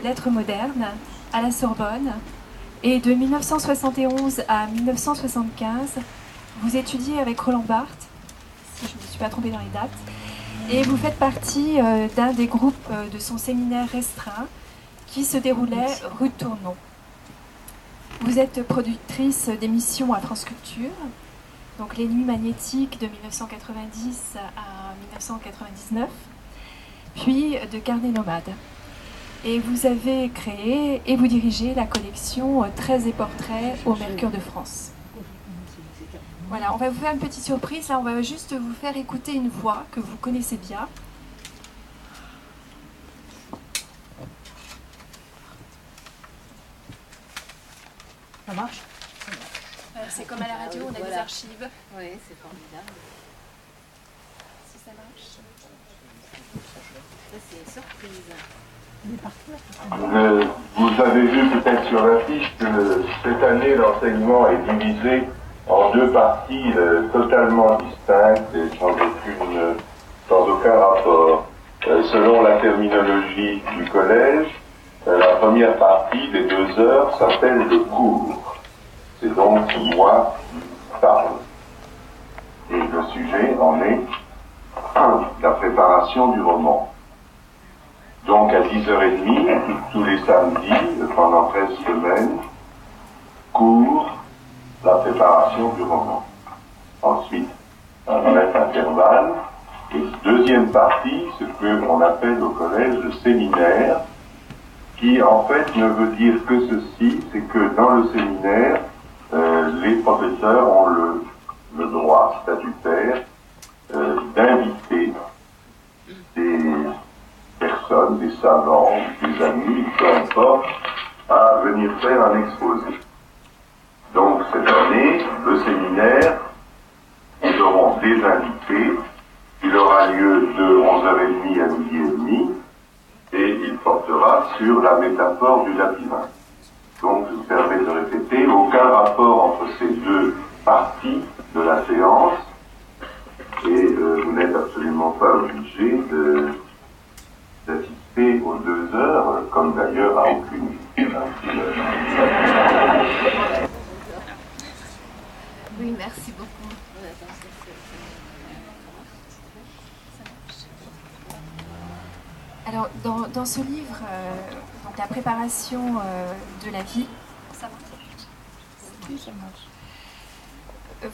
lettres modernes à la Sorbonne. Et de 1971 à 1975, vous étudiez avec Roland Barthes, si je ne me suis pas trompée dans les dates, et vous faites partie d'un des groupes de son séminaire restreint qui se déroulait rue de Tournon. Vous êtes productrice d'émissions à France Culture, donc Les Nuits Magnétiques de 1990 à 1999, puis de Carnet Nomade. Et vous avez créé et vous dirigez la collection 13 et portraits au Mercure de France. Voilà, on va vous faire une petite surprise. Là, on va juste vous faire écouter une voix que vous connaissez bien. Ça marche? C'est comme à la radio, on a des archives. Oui, c'est formidable. Si ça marche. Ça, c'est une surprise. Vous avez vu peut-être sur l'affiche que cette année, l'enseignement est divisé en deux parties totalement distinctes et sans aucun rapport. Selon la terminologie du collège, la première partie des 2 heures s'appelle le cours. C'est donc moi qui parle. Et le sujet en est 1. La préparation du roman. Donc à 10h30, tous les samedis, pendant 13 semaines, cours la préparation du roman. Ensuite, un bref intervalle, et deuxième partie, ce qu'on appelle au collège le séminaire, qui en fait ne veut dire que ceci, c'est que dans le séminaire, les professeurs ont le droit statutaire d'inviter des personnes, des savants, des amis, peu importe, à venir faire un exposé. Donc cette année, le séminaire, nous aurons des invités, il aura lieu de 11h30 à midi et demi, et il portera sur la métaphore du labyrinthe. Donc je vous permets de répéter, aucun rapport entre ces deux parties de la séance, et vous n'êtes absolument pas obligé d'assister aux 2 heures, comme d'ailleurs à aucune. Oui, merci beaucoup. Alors, dans ce livre, donc la préparation de la vie, ça marche. Oui, ça marche.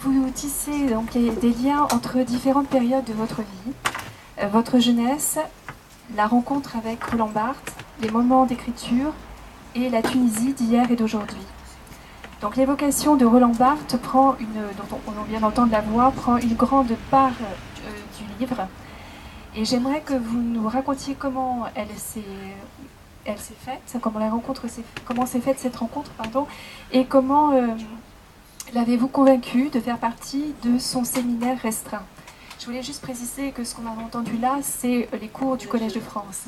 Vous tissez donc des liens entre différentes périodes de votre vie, votre jeunesse, la rencontre avec Roland Barthes, les moments d'écriture et la Tunisie d'hier et d'aujourd'hui. Donc l'évocation de Roland Barthes dont on vient d'entendre la voix, prend une grande part du livre. Et j'aimerais que vous nous racontiez comment elle s'est faite, comment s'est faite cette rencontre, et comment l'avez-vous convaincu de faire partie de son séminaire restreint. Je voulais juste préciser que ce qu'on a entendu là, c'est les cours du Collège de France.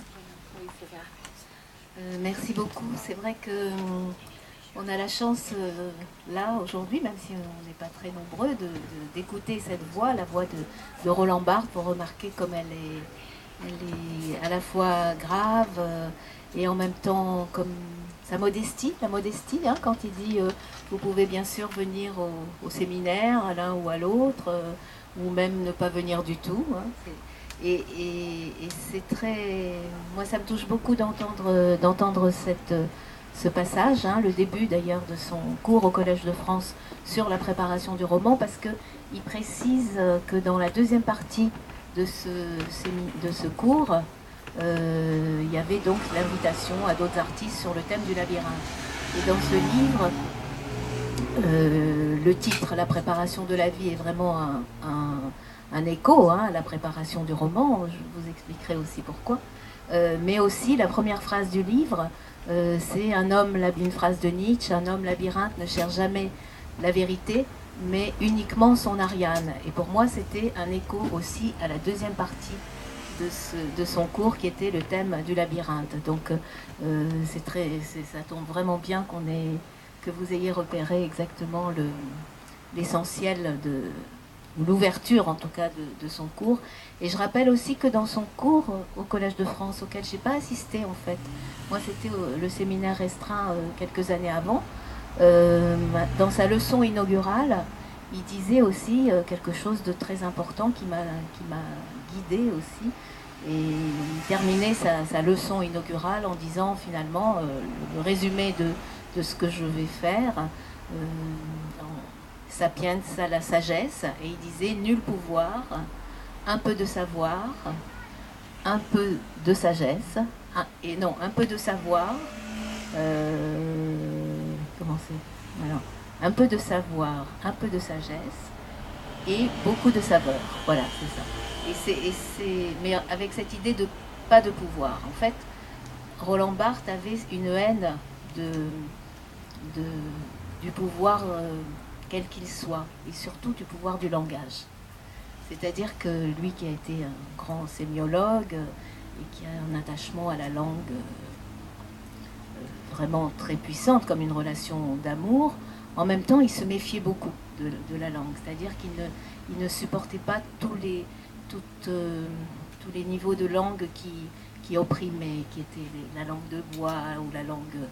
Oui, c'est vrai. Merci beaucoup. C'est vrai que on a la chance, là, aujourd'hui, même si on n'est pas très nombreux, d'écouter cette voix, la voix de Roland Barthes, pour remarquer comme elle est à la fois grave et en même temps comme sa modestie, hein, quand il dit vous pouvez bien sûr venir au séminaire, à l'un ou à l'autre, ou même ne pas venir du tout. Hein, et c'est très... Moi, ça me touche beaucoup d'entendre ce passage, hein, le début d'ailleurs de son cours au Collège de France sur la préparation du roman, parce qu'il précise que dans la deuxième partie de ce cours, il y avait donc l'invitation à d'autres artistes sur le thème du labyrinthe. Et dans ce livre, le titre, La préparation de la vie, est vraiment un écho, hein, à la préparation du roman. Je vous expliquerai aussi pourquoi. Mais aussi, la première phrase du livre, c'est une phrase de Nietzsche: un homme labyrinthe ne cherche jamais la vérité, mais uniquement son Ariane. Et pour moi, c'était un écho aussi à la deuxième partie de son cours, qui était le thème du labyrinthe. Donc ça tombe vraiment bien que vous ayez repéré exactement l'essentiel ou l'ouverture en tout cas de son cours. Et je rappelle aussi que dans son cours au Collège de France, auquel je n'ai pas assisté en fait, moi c'était le séminaire restreint quelques années avant, dans sa leçon inaugurale, il disait aussi quelque chose de très important qui m'a guidée aussi. Et il terminait sa leçon inaugurale en disant finalement le résumé de ce que je vais faire, Sapiens à la sagesse, et il disait nul pouvoir, un peu de savoir, un peu de sagesse, un peu de savoir, comment c'est, alors, un peu de savoir, un peu de sagesse et beaucoup de saveur. Voilà, c'est ça. Mais avec cette idée de pas de pouvoir. En fait, Roland Barthes avait une haine du pouvoir quel qu'il soit, et surtout du pouvoir du langage. C'est-à-dire que lui qui a été un grand sémiologue et qui a un attachement à la langue vraiment très puissante, comme une relation d'amour, en même temps il se méfiait beaucoup de la langue. C'est-à-dire qu'il ne supportait pas tous les niveaux de langue qui opprimaient, qui étaient la langue de bois ou la langue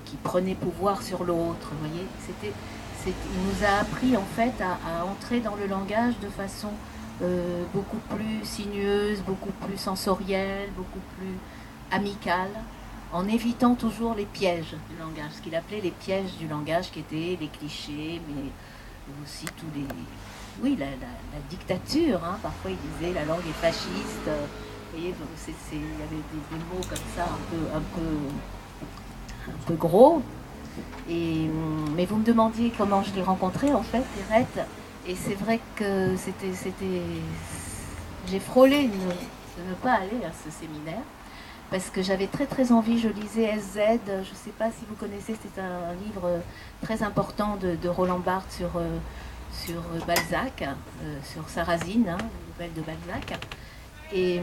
qui prenait pouvoir sur l'autre. Vous voyez, il nous a appris en fait à entrer dans le langage de façon beaucoup plus sinueuse, beaucoup plus sensorielle, beaucoup plus amicale, en évitant toujours les pièges du langage, ce qu'il appelait les pièges du langage, qui étaient les clichés, mais aussi tous les... Oui, la dictature, hein. Parfois il disait la langue est fasciste, vous voyez, il y avait des mots comme ça un peu gros. Mais vous me demandiez comment je l'ai rencontré en fait, Pierrette, et c'est vrai que j'ai frôlé de ne pas aller à ce séminaire, parce que j'avais très envie. Je lisais SZ, je ne sais pas si vous connaissez, c'est un livre très important de Roland Barthes sur Balzac, sur Sarrazine, hein, les nouvelles de Balzac. Et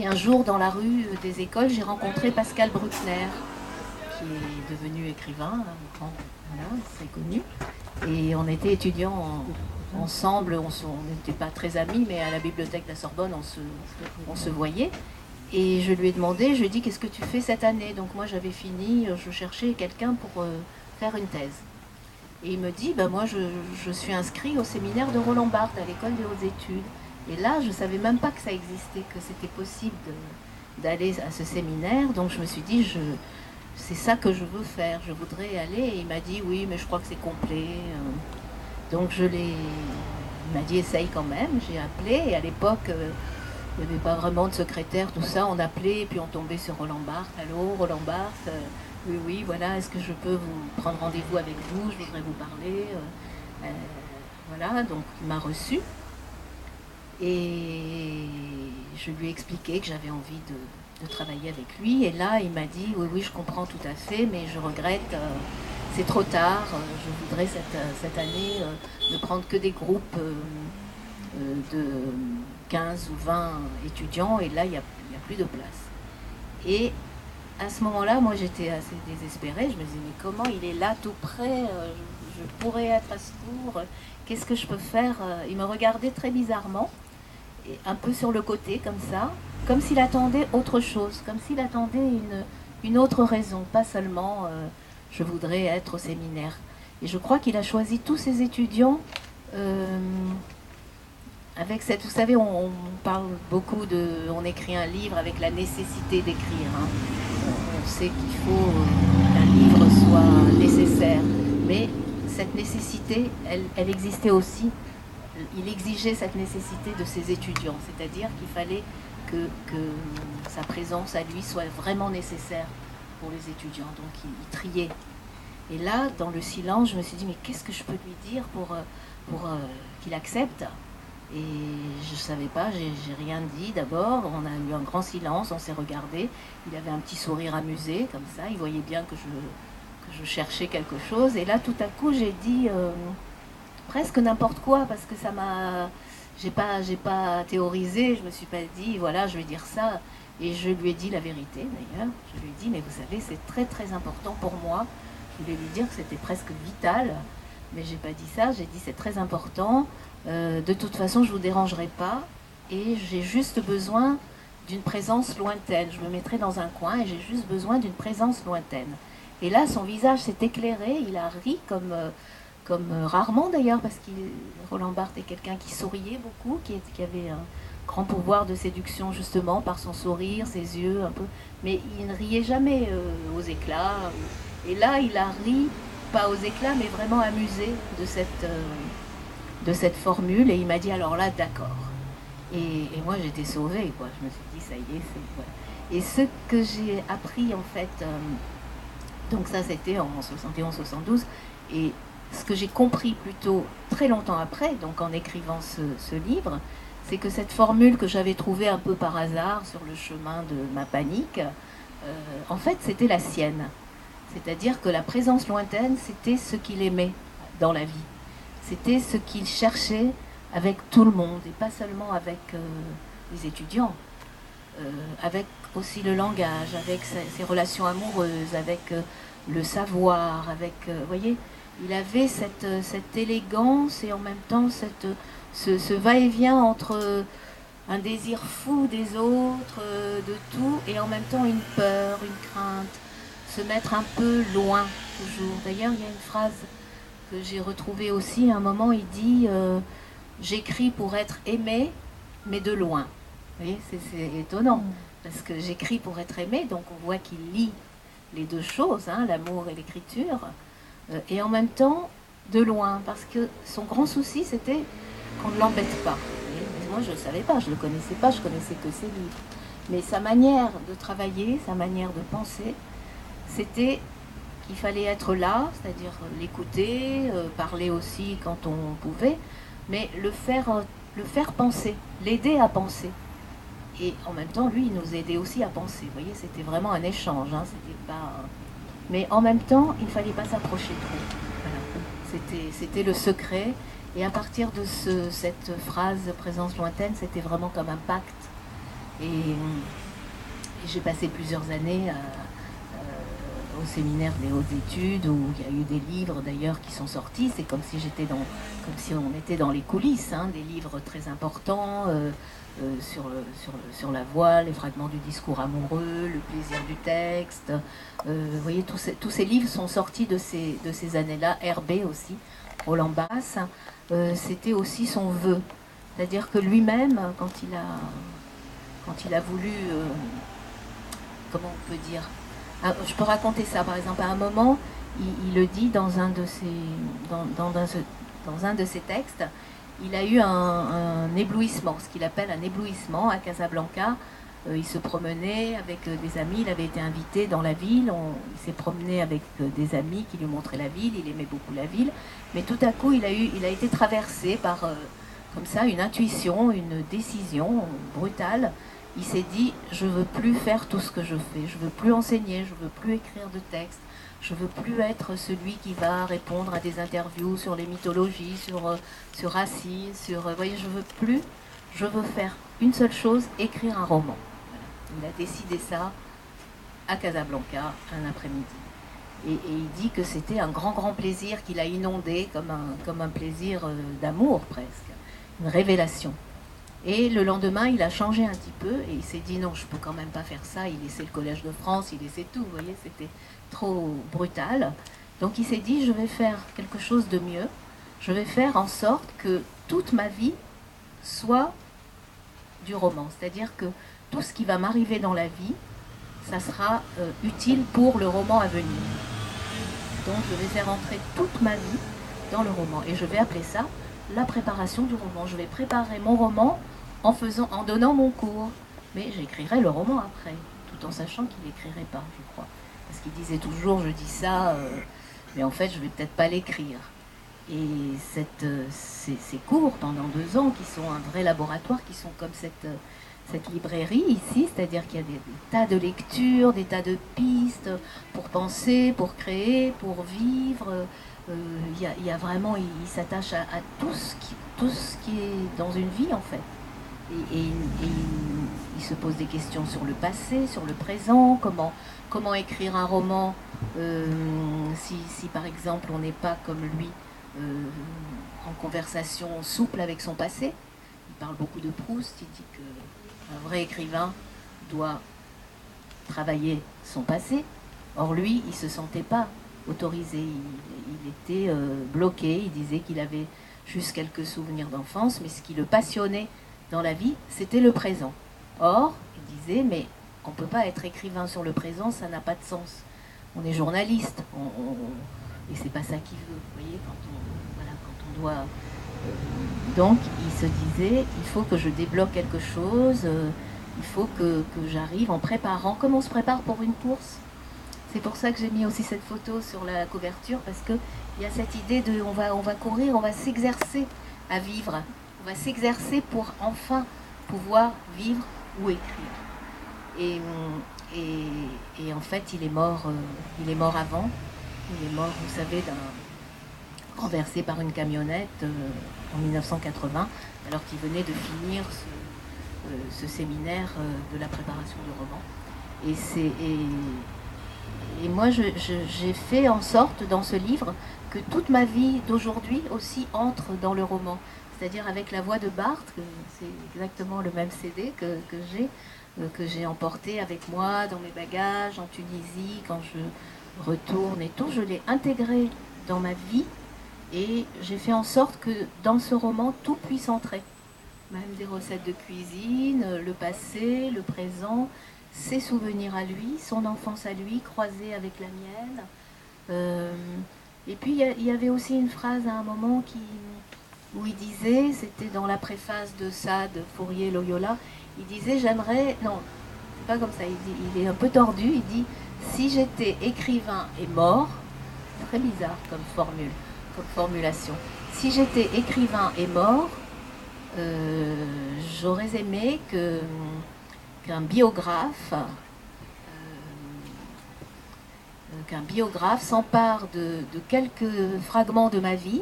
un jour, dans la rue des écoles, j'ai rencontré Pascal Bruckner, qui est devenu écrivain, voilà, c'est connu. Et on était étudiants ensemble, on n'était pas très amis, mais à la bibliothèque de la Sorbonne, on se voyait. Et je lui ai demandé, je lui ai dit, qu'est-ce que tu fais cette année? Donc moi j'avais fini, je cherchais quelqu'un pour faire une thèse. Et il me dit, ben moi je suis inscrit au séminaire de Roland Barthes à l'école des hautes études. Et là, je ne savais même pas que ça existait, que c'était possible d'aller à ce séminaire. Donc je me suis dit, c'est ça que je veux faire, je voudrais aller. Et il m'a dit, oui, mais je crois que c'est complet. Donc il m'a dit, essaye quand même. J'ai appelé, et à l'époque, il n'y avait pas vraiment de secrétaire, tout ça. On appelait, et puis on tombait sur Roland Barthes. Allô, Roland Barthes, oui, voilà, est-ce que je peux vous prendre rendez-vous avec vous? Je voudrais vous parler. Voilà, donc il m'a reçu. Et je lui ai expliqué que j'avais envie de travailler avec lui. Et là, il m'a dit, oui, je comprends tout à fait, mais je regrette, c'est trop tard. Je voudrais cette année ne prendre que des groupes de 15 ou 20 étudiants. Et là, il n'y a plus de place. Et à ce moment-là, moi, j'étais assez désespérée. Je me disais, mais comment il est là, tout près? Je pourrais être à secours. Qu'est-ce que je peux faire? Il me regardait très bizarrement, et un peu sur le côté, comme ça, comme s'il attendait autre chose, comme s'il attendait une autre raison, pas seulement je voudrais être au séminaire. Et je crois qu'il a choisi tous ses étudiants avec cette... Vous savez, on parle beaucoup on écrit un livre avec la nécessité d'écrire. Hein. On sait qu'il faut qu'un livre soit nécessaire, mais cette nécessité, elle existait aussi. Il exigeait cette nécessité de ses étudiants, c'est-à-dire qu'il fallait que sa présence à lui soit vraiment nécessaire pour les étudiants. Donc il triait. Et là, dans le silence, je me suis dit, mais qu'est-ce que je peux lui dire pour qu'il accepte? Et je ne savais pas, j'ai rien dit d'abord. On a eu un grand silence, on s'est regardé. Il avait un petit sourire amusé, comme ça. Il voyait bien que je cherchais quelque chose. Et là, tout à coup, j'ai dit presque n'importe quoi, parce que ça m'a... J'ai pas théorisé, je me suis pas dit, voilà, je vais dire ça. Et je lui ai dit la vérité, d'ailleurs. Je lui ai dit, mais vous savez, c'est très important pour moi. Je voulais lui dire que c'était presque vital Mais j'ai pas dit ça, j'ai dit c'est très important, de toute façon je vous dérangerai pas, et j'ai juste besoin d'une présence lointaine. Je me mettrai dans un coin et j'ai juste besoin d'une présence lointaine. Et là, son visage s'est éclairé, il a ri comme rarement d'ailleurs, parce que Roland Barthes est quelqu'un qui souriait beaucoup, qui avait un grand pouvoir de séduction justement par son sourire, ses yeux un peu, mais il ne riait jamais aux éclats. Et là, il a ri, pas aux éclats, mais vraiment amusé de cette formule, et il m'a dit alors là, d'accord. Et moi, j'étais sauvée, quoi. Je me suis dit, ça y est, c'est... Voilà. Et ce que j'ai appris, en fait, donc ça, c'était en 71-72, et ce que j'ai compris plutôt très longtemps après, donc en écrivant ce livre, c'est que cette formule que j'avais trouvée un peu par hasard sur le chemin de ma panique, en fait, c'était la sienne. C'est-à-dire que la présence lointaine, c'était ce qu'il aimait dans la vie. C'était ce qu'il cherchait avec tout le monde, et pas seulement avec les étudiants, avec aussi le langage, avec ses relations amoureuses, avec le savoir, avec, vous voyez, il avait cette élégance et en même temps ce va-et-vient entre un désir fou des autres, de tout, et en même temps une peur, une crainte, se mettre un peu loin toujours. D'ailleurs, il y a une phrase que j'ai retrouvée aussi, à un moment il dit j'écris pour être aimé, mais de loin. Vous voyez, c'est étonnant, parce que j'écris pour être aimé, donc on voit qu'il lie les deux choses, hein, l'amour et l'écriture, et en même temps de loin, parce que son grand souci, c'était qu'on ne l'embête pas. Mais moi, je ne le savais pas, je ne le connaissais pas, je connaissais que ses livres. Mais sa manière de travailler, sa manière de penser, c'était qu'il fallait être là, c'est-à-dire l'écouter, parler aussi quand on pouvait, mais le faire penser, l'aider à penser. Et en même temps, lui, il nous aidait aussi à penser. Vous voyez, c'était vraiment un échange. Hein, c'était pas... Mais en même temps, il ne fallait pas s'approcher trop. Voilà. C'était le secret. Et à partir de cette phrase présence lointaine, c'était vraiment comme un pacte. Et j'ai passé plusieurs années au séminaire des hautes études, où il y a eu des livres d'ailleurs qui sont sortis. C'est comme si on était dans les coulisses, hein, des livres très importants sur la voix, les fragments du discours amoureux, le plaisir du texte. Vous voyez, tous ces livres sont sortis de ces années-là. Herbé aussi, Roland Barthes, c'était aussi son vœu. C'est-à-dire que lui-même, quand il a voulu, comment on peut dire, je peux raconter ça, par exemple, à un moment, il le dit dans un de ses textes, il a eu un éblouissement, ce qu'il appelle un éblouissement à Casablanca. Il se promenait avec des amis, il avait été invité dans la ville, il s'est promené avec des amis qui lui montraient la ville, il aimait beaucoup la ville, mais tout à coup il a été traversé par, comme ça, une intuition, une décision brutale. Il s'est dit, je ne veux plus faire tout ce que je fais, je ne veux plus enseigner, je ne veux plus écrire de textes, je ne veux plus être celui qui va répondre à des interviews sur les mythologies, sur Racine, vous voyez, je veux faire une seule chose, écrire un roman. Voilà. Il a décidé ça à Casablanca, un après-midi. Et il dit que c'était un grand, grand plaisir qu'il a inondé, comme un plaisir d'amour presque, une révélation. Et le lendemain, il a changé un petit peu et il s'est dit non, je peux quand même pas faire ça. Il laissait le Collège de France, il laissait tout, vous voyez, c'était trop brutal. Donc il s'est dit, je vais faire quelque chose de mieux. Je vais faire en sorte que toute ma vie soit du roman. C'est-à-dire que tout ce qui va m'arriver dans la vie, ça sera utile pour le roman à venir. Donc je vais faire entrer toute ma vie dans le roman. Et je vais appeler ça la préparation du roman. Je vais préparer mon roman en donnant mon cours. Mais j'écrirai le roman après, tout en sachant qu'il n'écrirait pas, je crois. Parce qu'il disait toujours, je dis ça, mais en fait, je ne vais peut-être pas l'écrire. Et ces cours pendant 2 ans, qui sont un vrai laboratoire, qui sont comme cette librairie ici, c'est-à-dire qu'il y a des tas de lectures, des tas de pistes pour penser, pour créer, pour vivre. Il y a vraiment, il s'attache à tout ce qui est dans une vie en fait. Et il se pose des questions sur le passé, sur le présent, comment écrire un roman si par exemple on n'est pas comme lui en conversation souple avec son passé. Il parle beaucoup de Proust, il dit qu'un vrai écrivain doit travailler son passé. Or lui, il ne se sentait pas autorisé, il était bloqué, il disait qu'il avait juste quelques souvenirs d'enfance, mais ce qui le passionnait dans la vie, c'était le présent. Or, il disait, mais on ne peut pas être écrivain sur le présent, ça n'a pas de sens. On est journaliste, et c'est pas ça qu'il veut, vous voyez, quand on doit... donc, il se disait, il faut que je débloque quelque chose, il faut que j'arrive en préparant, comme on se prépare pour une course. C'est pour ça que j'ai mis aussi cette photo sur la couverture, parce qu'il y a cette idée de on va courir, on va s'exercer à vivre. On va s'exercer pour enfin pouvoir vivre ou écrire. Et en fait, il est mort avant. Il est mort, vous savez, renversé par une camionnette en 1980, alors qu'il venait de finir ce séminaire de la préparation du roman. Et moi, j'ai fait en sorte dans ce livre que toute ma vie d'aujourd'hui aussi entre dans le roman. C'est-à-dire avec la voix de Barthes, c'est exactement le même CD que j'ai emporté avec moi dans mes bagages en Tunisie, quand je retourne et tout. Je l'ai intégré dans ma vie et j'ai fait en sorte que dans ce roman, tout puisse entrer. Même des recettes de cuisine, le passé, le présent, ses souvenirs à lui, son enfance à lui, croisée avec la mienne. Et puis il y avait aussi une phrase à un moment où il disait, c'était dans la préface de Sade, Fourier-Loyola, il disait j'aimerais, non, c'est pas comme ça, il est un peu tordu, il dit si j'étais écrivain et mort, très bizarre comme formulation, si j'étais écrivain et mort, j'aurais aimé qu'un biographe s'empare de quelques fragments de ma vie,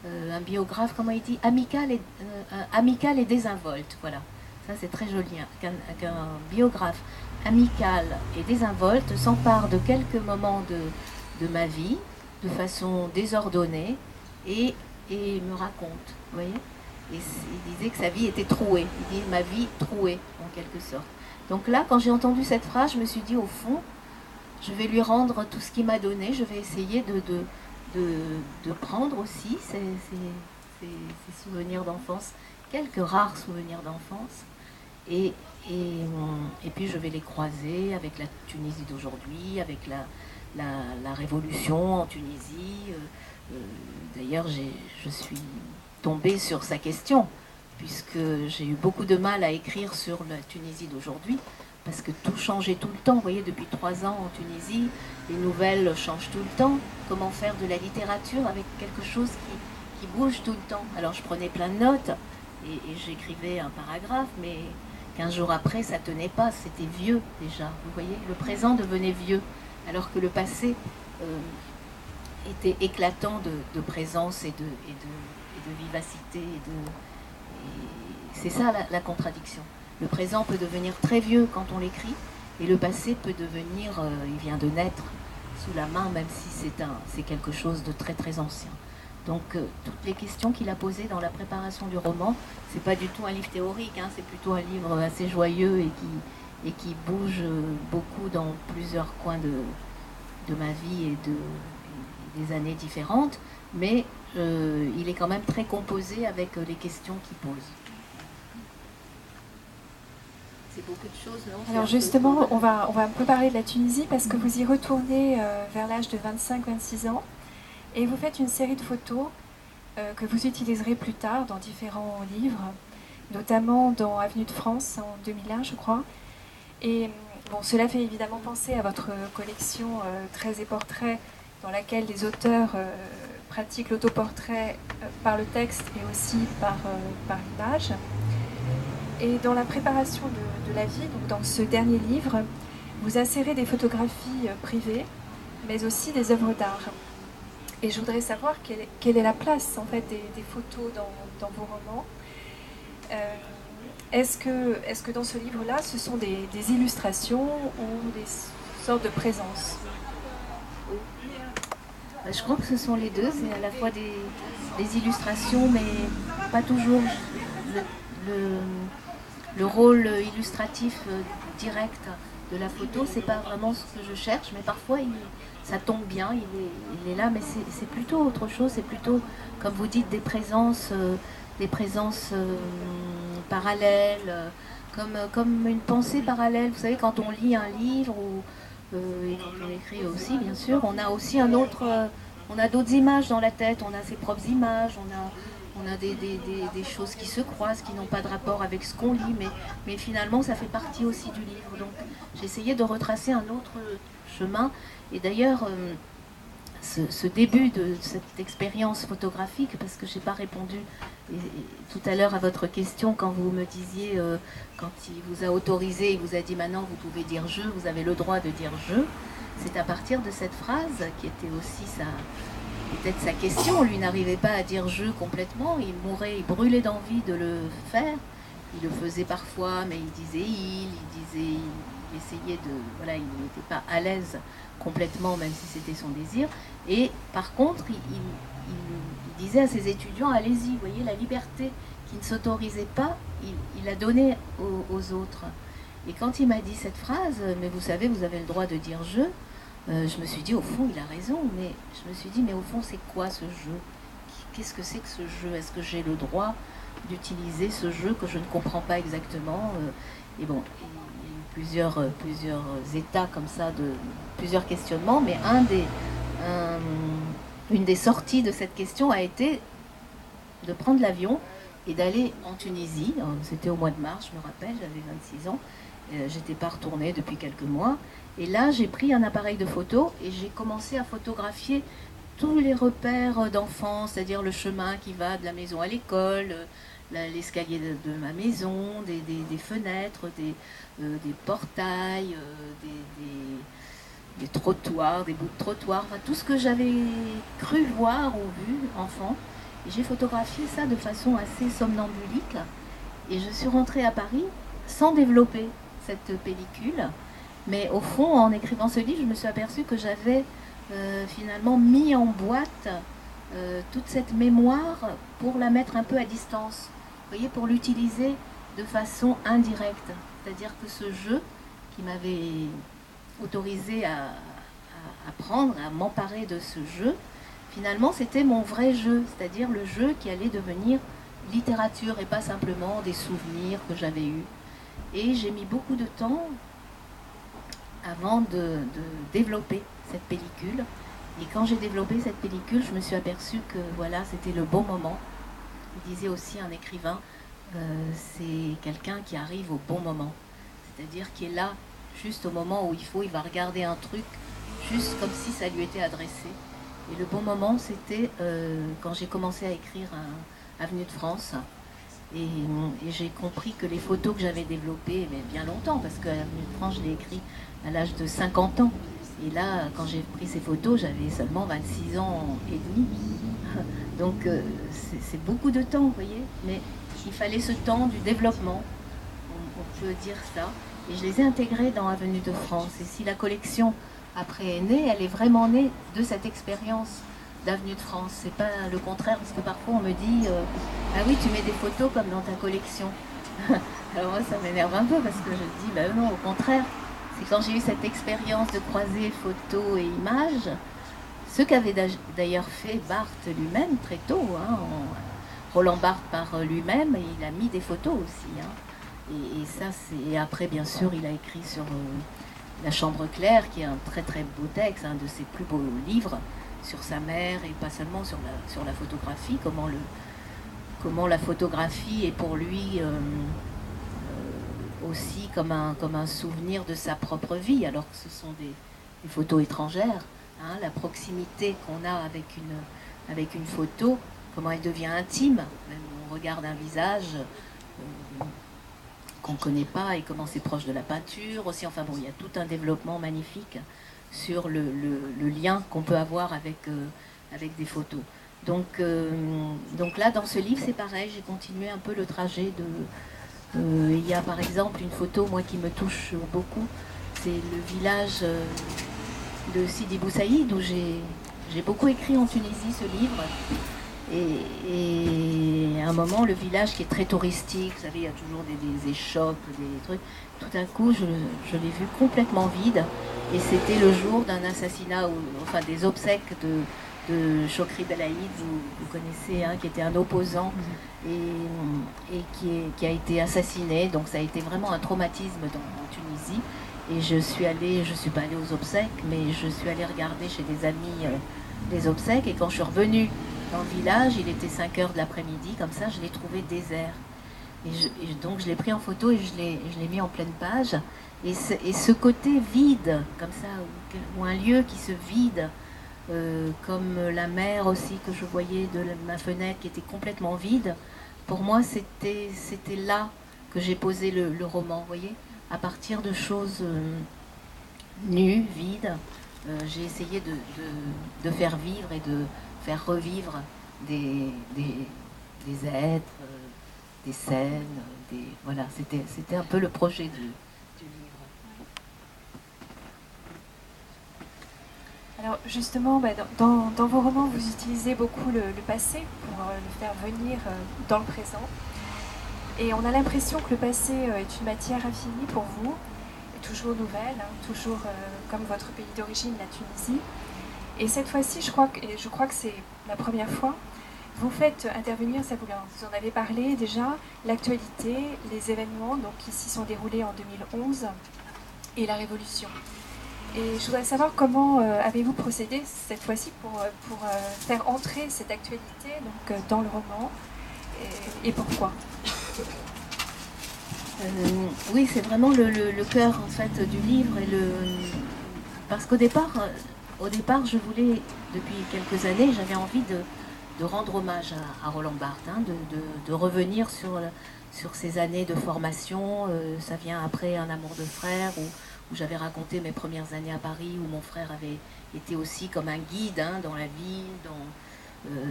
un biographe, comment il dit, amical et désinvolte, voilà, ça c'est très joli, hein, qu'un biographe amical et désinvolte s'empare de quelques moments de ma vie, de façon désordonnée, et me raconte, vous voyez. Et il disait que sa vie était trouée. Il dit ma vie trouée, en quelque sorte. Donc là, quand j'ai entendu cette phrase, je me suis dit, au fond, je vais lui rendre tout ce qu'il m'a donné. Je vais essayer de prendre aussi ces souvenirs d'enfance, quelques rares souvenirs d'enfance. Et puis je vais les croiser avec la Tunisie d'aujourd'hui, avec la révolution en Tunisie. D'ailleurs, je suis tombée sur sa question, puisque j'ai eu beaucoup de mal à écrire sur la Tunisie d'aujourd'hui, parce que tout changeait tout le temps. Vous voyez, depuis 3 ans en Tunisie, les nouvelles changent tout le temps. Comment faire de la littérature avec quelque chose qui bouge tout le temps? Alors je prenais plein de notes, et j'écrivais un paragraphe, mais 15 jours après, ça tenait pas, c'était vieux déjà. Vous voyez, le présent devenait vieux, alors que le passé était éclatant de présence et de vivacité. C'est ça la contradiction. Le présent peut devenir très vieux quand on l'écrit, et le passé peut devenir, il vient de naître sous la main, même si c'est quelque chose de très très ancien. Donc toutes les questions qu'il a posées dans la préparation du roman, c'est pas du tout un livre théorique, hein, c'est plutôt un livre assez joyeux et qui bouge beaucoup dans plusieurs coins de ma vie et des années différentes, mais il est quand même très composé avec les questions qu'il pose. C'est beaucoup de choses, non? Alors justement, on va un peu parler de la Tunisie, parce que vous y retournez vers l'âge de 25-26 ans, et vous faites une série de photos que vous utiliserez plus tard dans différents livres, notamment dans Avenue de France en 2001, je crois. Et bon, cela fait évidemment penser à votre collection Traits et portraits, dans laquelle les auteurs pratiquent l'autoportrait par le texte et aussi par l'image. Et dans la préparation de la vie, donc dans ce dernier livre, vous insérez des photographies privées, mais aussi des œuvres d'art. Et je voudrais savoir quelle est la place en fait des photos dans vos romans. Est-ce que dans ce livre-là, ce sont des illustrations ou des sortes de présences? Je crois que ce sont les deux, c'est à la fois des illustrations, mais pas toujours le rôle illustratif direct de la photo, c'est pas vraiment ce que je cherche, mais parfois ça tombe bien, il est là, mais c'est plutôt autre chose, c'est plutôt, comme vous dites, des présences parallèles, comme une pensée parallèle. Vous savez, quand on lit un livre, et quand on écrit aussi, bien sûr, on a aussi on a d'autres images dans la tête, on a ses propres images, on a des choses qui se croisent, qui n'ont pas de rapport avec ce qu'on lit, mais finalement ça fait partie aussi du livre. Donc j'ai essayé de retracer un autre chemin. Et d'ailleurs, ce début de cette expérience photographique, parce que je n'ai pas répondu tout à l'heure à votre question quand vous me disiez, quand il vous a autorisé, il vous a dit maintenant vous pouvez dire je, vous avez le droit de dire je, c'est à partir de cette phrase qui était aussi peut-être sa question. Lui n'arrivait pas à dire je complètement, il brûlait d'envie de le faire, il le faisait parfois, mais il disait il essayait voilà, il n'était pas à l'aise complètement, même si c'était son désir. Et par contre, il disait à ses étudiants, allez-y, vous voyez, la liberté qui ne s'autorisait pas, il a donné aux autres. Et quand il m'a dit cette phrase, mais vous savez, vous avez le droit de dire je me suis dit, au fond, il a raison, mais je me suis dit, mais au fond, c'est quoi ce jeu? Qu'est-ce que c'est que ce jeu? Est-ce que j'ai le droit d'utiliser ce jeu que je ne comprends pas exactement? Et bon, il y a eu plusieurs états comme ça, plusieurs questionnements, mais une des sorties de cette question a été de prendre l'avion et d'aller en Tunisie. C'était au mois de mars, je me rappelle, j'avais 26 ans. J'étais pas retournée depuis quelques mois. Et là, j'ai pris un appareil de photo et j'ai commencé à photographier tous les repères d'enfance, c'est-à-dire le chemin qui va de la maison à l'école, l'escalier de ma maison, des fenêtres, des portails, des trottoirs, des bouts de trottoirs, enfin, tout ce que j'avais cru voir ou vu enfant. Et j'ai photographié ça de façon assez somnambulique. Et je suis rentrée à Paris sans développer cette pellicule. Mais au fond, en écrivant ce livre, je me suis aperçue que j'avais finalement mis en boîte toute cette mémoire pour la mettre un peu à distance. Vous voyez, pour l'utiliser de façon indirecte. C'est-à-dire que ce jeu qui m'avait autorisé à prendre, à m'emparer de ce jeu, finalement c'était mon vrai jeu, c'est-à-dire le jeu qui allait devenir littérature et pas simplement des souvenirs que j'avais eus. Et j'ai mis beaucoup de temps avant de développer cette pellicule. Et quand j'ai développé cette pellicule, je me suis aperçue que voilà, c'était le bon moment. Il disait aussi un écrivain, c'est quelqu'un qui arrive au bon moment. C'est-à-dire qui est là, juste au moment où il va regarder un truc, juste comme si ça lui était adressé. Et le bon moment, c'était quand j'ai commencé à écrire Avenue de France. Et j'ai compris que les photos que j'avais développées, mais bien longtemps, parce que Avenue de France, je l'ai écrit à l'âge de 50 ans. Et là, quand j'ai pris ces photos, j'avais seulement 26 ans et demi. Donc c'est beaucoup de temps, vous voyez. Mais il fallait ce temps du développement, on peut dire ça. Et je les ai intégrés dans Avenue de France. Et si la collection après est née, elle est vraiment née de cette expérience d'Avenue de France. C'est pas le contraire, parce que parfois on me dit ah oui, tu mets des photos comme dans ta collection. Alors moi ça m'énerve un peu, parce que je dis bah non, au contraire. C'est quand j'ai eu cette expérience de croiser photos et images, ce qu'avait d'ailleurs fait Barthes lui-même très tôt, hein, Roland Barthes par lui-même, il a mis des photos aussi. Hein. Et ça, c'est après, bien sûr, il a écrit sur La Chambre claire, qui est un très très beau texte, un de ses plus beaux livres, sur sa mère, et pas seulement sur la photographie, comment la photographie est pour lui aussi comme un souvenir de sa propre vie, alors que ce sont des photos étrangères. Hein, la proximité qu'on a avec une photo, comment elle devient intime, même on regarde un visage qu'on ne connaît pas et comment c'est proche de la peinture aussi. Enfin bon, il y a tout un développement magnifique sur le lien qu'on peut avoir avec des photos. Donc là, dans ce livre, c'est pareil, j'ai continué un peu le trajet il y a par exemple une photo, moi, qui me touche beaucoup, c'est le village de Sidi Bou Saïd, où j'ai J'ai beaucoup écrit en Tunisie ce livre. Et à un moment, le village qui est très touristique, vous savez, il y a toujours des échoppes, des trucs. Tout d'un coup, je l'ai vu complètement vide. Et c'était le jour d'un assassinat, enfin des obsèques de Chokri Belaïd, vous connaissez, hein, qui était un opposant et qui a été assassiné. Donc ça a été vraiment un traumatisme en Tunisie. Et je suis pas allée aux obsèques, mais je suis allée regarder chez des amis les obsèques. Et quand je suis revenue dans le village, il était 5 h de l'après-midi, comme ça, je l'ai trouvé désert. Et donc je l'ai pris en photo et je l'ai mis en pleine page. Et ce côté vide, comme ça, ou un lieu qui se vide, comme la mer aussi que je voyais de ma fenêtre qui était complètement vide, pour moi c'était là que j'ai posé le roman, vous voyez, à partir de choses nues, vides. J'ai essayé de faire vivre et de faire revivre des êtres, des scènes, voilà, c'était un peu le projet du livre. Alors justement, dans vos romans, vous utilisez beaucoup le passé pour le faire venir dans le présent. Et on a l'impression que le passé est une matière infinie pour vous, et toujours nouvelle, hein, toujours comme votre pays d'origine, la Tunisie. Et cette fois-ci, je crois que c'est la première fois, vous faites intervenir, ça vous en avez parlé déjà, l'actualité, les événements donc, qui s'y sont déroulés en 2011 et la Révolution. Et je voudrais savoir comment avez-vous procédé cette fois-ci pour faire entrer cette actualité donc, dans le roman et pourquoi? Oui, c'est vraiment le cœur en fait du livre parce qu'au départ, je voulais, depuis quelques années, j'avais envie de rendre hommage à Roland Barthes, hein, de revenir sur ces années de formation. Ça vient après Un amour de frère, où j'avais raconté mes premières années à Paris, où mon frère avait été aussi comme un guide, hein, dans la ville.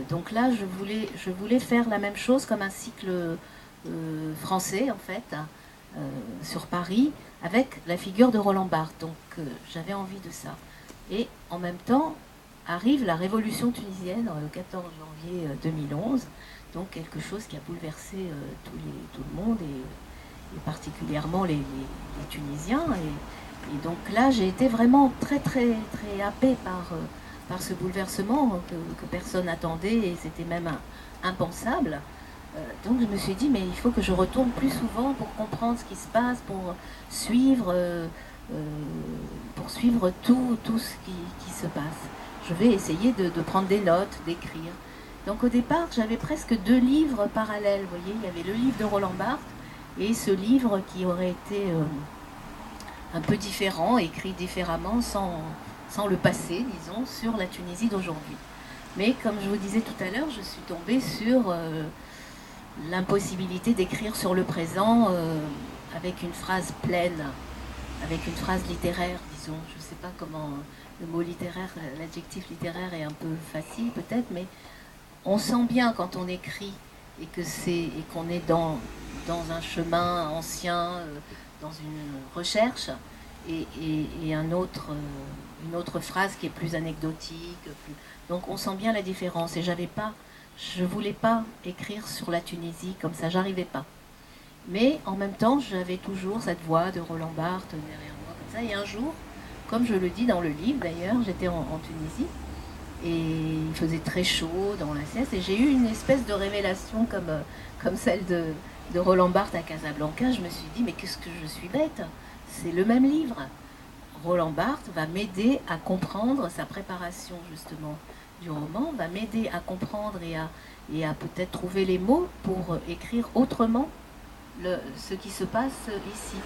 Donc là, je voulais faire la même chose comme un cycle français, en fait, sur Paris, avec la figure de Roland Barthes. Donc j'avais envie de ça. Et en même temps, arrive la révolution tunisienne le 14 janvier 2011, donc quelque chose qui a bouleversé tout le monde et particulièrement les Tunisiens. Et donc là, j'ai été vraiment très happée par ce bouleversement que personne n'attendait et c'était même impensable. Donc je me suis dit, mais il faut que je retourne plus souvent pour comprendre ce qui se passe, pour suivre tout ce qui se passe. Je vais essayer de prendre des notes, d'écrire. Donc au départ, j'avais presque 2 livres parallèles. Vous voyez, il y avait le livre de Roland Barthes et ce livre qui aurait été un peu différent, écrit différemment, sans le passé, disons, sur la Tunisie d'aujourd'hui. Mais comme je vous disais tout à l'heure, je suis tombée sur l'impossibilité d'écrire sur le présent avec une phrase pleine, avec une phrase littéraire, disons. Je ne sais pas comment le mot littéraire, l'adjectif littéraire est un peu facile peut-être, mais on sent bien quand on écrit et qu'on est dans un chemin ancien, dans une recherche, et une autre phrase qui est plus anecdotique. Donc on sent bien la différence. Et je voulais pas écrire sur la Tunisie comme ça, j'arrivais pas. Mais en même temps, j'avais toujours cette voix de Roland Barthes derrière moi, comme ça. Et un jour, comme je le dis dans le livre d'ailleurs, j'étais en Tunisie et il faisait très chaud dans la sieste et j'ai eu une espèce de révélation comme celle de Roland Barthes à Casablanca. Je me suis dit, mais qu'est-ce que je suis bête, c'est le même livre. Roland Barthes va m'aider à comprendre sa préparation justement du roman, va m'aider à comprendre et à peut-être trouver les mots pour écrire autrement ce qui se passe ici.